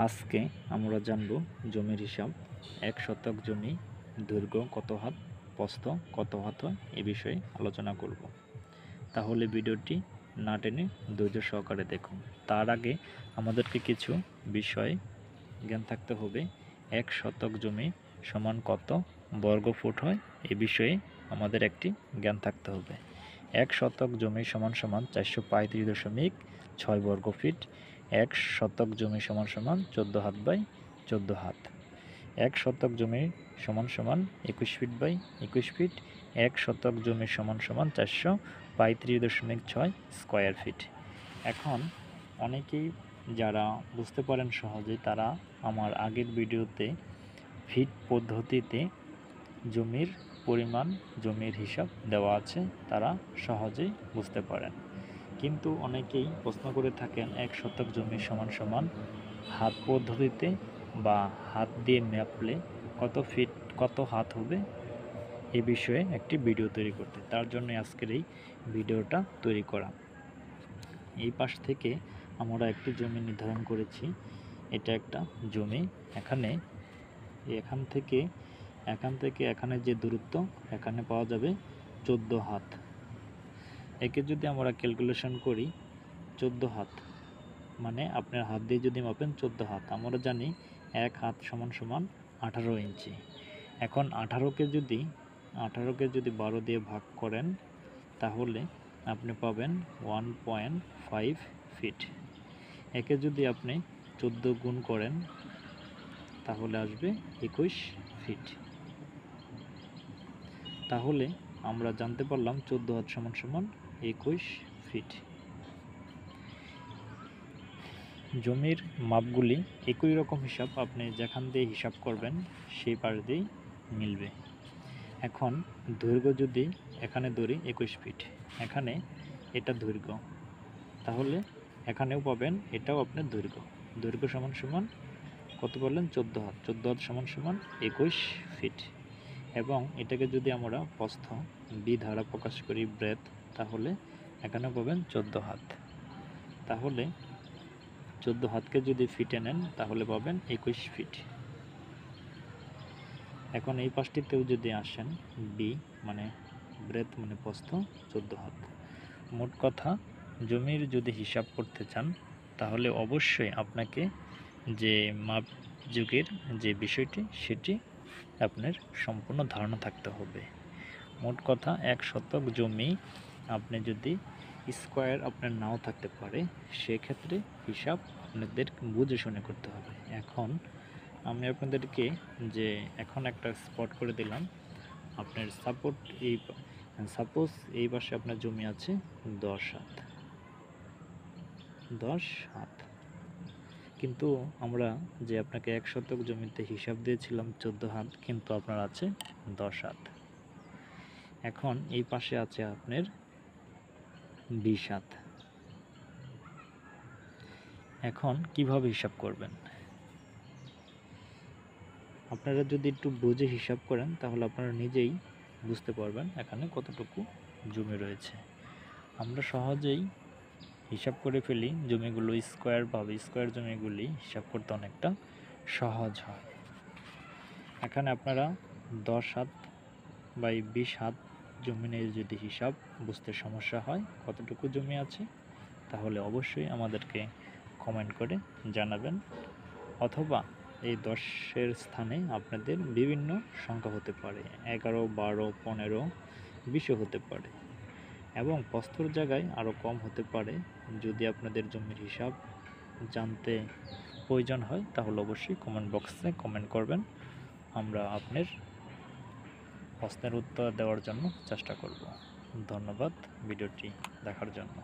আজকে আমরা জানব জমির হিসাব। 1 শতক জমি দৈর্ঘ্য কত হাত, প্রস্থ কত হাত হয় এ বিষয়ে আলোচনা করব। তাহলে ভিডিওটি না টেনে ধৈর্য সহকারে দেখুন। তার আগে আমাদেরকে কিছু বিষয় জ্ঞান থাকতে হবে। 1 শতক জমি সমান কত বর্গ ফুট হয় এ বিষয়ে আমাদের একটি জ্ঞান থাকতে হবে। 1 শতক জমি সমান 435.6 বর্গ ফিট। 1 শতক জমি সমান 14 হাত বাই 14 হাত। 1 শতক জমি সমান 21 ফিট বাই 21 ফিট। 1 শতক জমি সমান 435.6 স্কয়ার ফিট। এখন অনেকেই যারা বুঝতে পারেন সহজে, তারা আমার আগের ভিডিওতে ফিট পদ্ধতিতে জমির পরিমাণ, জমির হিসাব দেওয়া আছে, তারা সহজেই বুঝতে পারেন। কিন্তু অনেকেই প্রশ্ন করে থাকেন 1 শতক জমি সমান হাত পদ্ধতিতে বা হাত দিয়ে মাপলে কত ফিট কত হাত হবে এ বিষয়ে একটি ভিডিও তৈরি করতে। তার জন্য আজকের এই ভিডিওটা তৈরি করা। এই পাশ থেকে আমরা একটি জমি নির্ধারণ করেছি। এটা একটা জমি। এখান থেকে এখানে যে দূরত্ব, এখানে পাওয়া যাবে 14 হাত। একে যদি আমরা ক্যালকুলেশন করি, 14 হাত মানে আপনার হাত দিয়ে যদি মাপেন 14 হাত। আমরা জানি 1 হাত সমান 18 ইঞ্চি। এখন 18কে যদি 12 দিয়ে ভাগ করেন তাহলে আপনি পাবেন 1.5 ফিট। একে যদি আপনি 14 গুণ করেন তাহলে আসবে 21 ফিট। তাহলে আমরা জানতে পারলাম 14 হাত সমান 21 ফিট। জমির মাপগুলি একই রকম হিসাব, আপনি যেখান দিয়ে হিসাব করবেন সেই পাশ দিয়েই মিলবে। এখন দৈর্ঘ্য যদি এখানে ধরি 21 ফিট, এখানে এটা দৈর্ঘ্য, তাহলে এখানেও পাবেন এটাও আপনার দৈর্ঘ্য সমান কত বললেন 14 হাত। 14 হাত সমান 21 ফিট। এবং এটাকে যদি আমরা প্রস্থ বি দ্বারা প্রকাশ করি, ব্রেথ, তাহলে এখানে পাবেন 14 হাত। তাহলে 14 হাতকে যদি ফিটে নেন তাহলে পাবেন 21 ফিট। এখন এই পাশটিতেও যদি আসেন, বি মানে ব্রেথ মানে প্রস্থ 14 হাত। মোট কথা, জমির যদি হিসাব করতে চান তাহলে অবশ্যই আপনাকে যে মাপ যুগের যে বিষয়টি সেটি আপনার সম্পূর্ণ ধারণা থাকতে হবে। মোট কথা, 1 শতক জমি আপনি যদি স্কয়ার আপনার নাও থাকতে পারে, সেক্ষেত্রে হিসাব আপনাদের বুঝে শুনে করতে হবে। এখন আমি আপনাদেরকে এখন একটা স্পট করে দিলাম। আপনার সাপোজ এই পাশে আপনার জমি আছে 10 হাত। কিন্তু আমরা যে আপনাকে 1 শতক জমিতে হিসাব দিয়েছিলাম 14 হাত, কিন্তু আপনার আছে 10 হাত। এখন এই পাশে আছে আপনার 20 হাত। এখন কিভাবে হিসাব করবেন? আপনারা যদি একটু বুঝে হিসাব করেন তাহলে আপনারা নিজেই বুঝতে পারবেন এখানে কতটুকু জমি রয়েছে। আমরা সহজেই হিসাব করে ফেলি জমিগুলো স্কয়ার জমিগুলি হিসাব করতে অনেকটা সহজ হয়। এখানে আপনারা 10 হাত বাই 20 হাত জমি নিয়ে যদি হিসাব বুঝতে সমস্যা হয় কতটুকু জমি আছে, তাহলে অবশ্যই আমাদেরকে কমেন্ট করে জানাবেন। অথবা এই 10-এর স্থানে আপনাদের বিভিন্ন সংখ্যা হতে পারে, 11, 12, 15, 20ও হতে পারে, এবং প্রস্থর জায়গায় আরও কম হতে পারে। যদি আপনাদের জমির হিসাব জানতে প্রয়োজন হয় তাহলে অবশ্যই কমেন্ট বক্সে কমেন্ট করবেন। আমরা আপনার প্রশ্নের উত্তর দেওয়ার জন্য চেষ্টা করব। ধন্যবাদ ভিডিওটি দেখার জন্য।